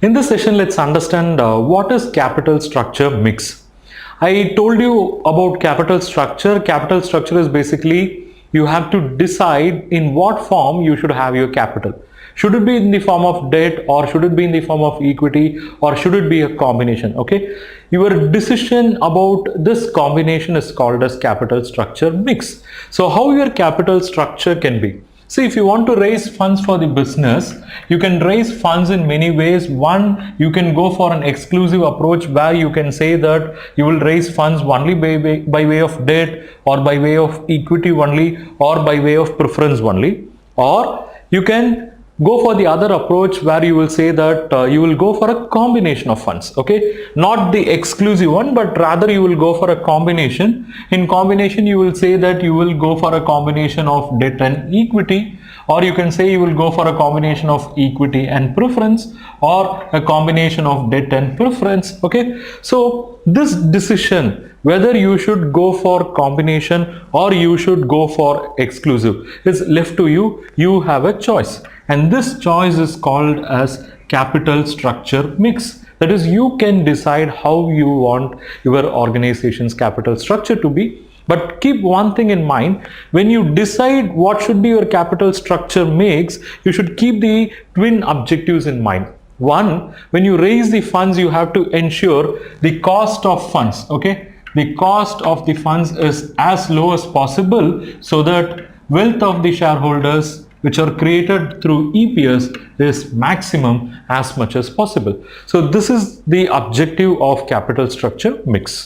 In this session, let's understand what is capital structure mix. I told you about capital structure. Capital structure is basically you have to decide in what form you should have your capital. Should it be in the form of debt, or should it be in the form of equity, or should it be a combination? Okay, your decision about this combination is called as capital structure mix. So how your capital structure can be? See, if you want to raise funds for the business, you can raise funds in many ways. One, you can go for an exclusive approach where you can say that you will raise funds only by way of debt, or by way of equity only, or by way of preference only. Or you can go for the other approach where you will say that you will go for a combination of funds. Okay, not the exclusive one, but rather you will go for a combination. In combination, you will say that you will go for a combination of debt and equity, or you can say you will go for a combination of equity and preference, or a combination of debt and preference. Okay, so this decision whether you should go for combination or you should go for exclusive is left to you. You have a choice, and this choice is called as capital structure mix. That is, you can decide how you want your organization's capital structure to be. But keep one thing in mind: when you decide what should be your capital structure mix, you should keep the twin objectives in mind. One, when you raise the funds, you have to ensure the cost of funds. Okay, the cost of the funds is as low as possible, so that wealth of the shareholders which are created through EPS is maximum as much as possible. So this is the objective of capital structure mix.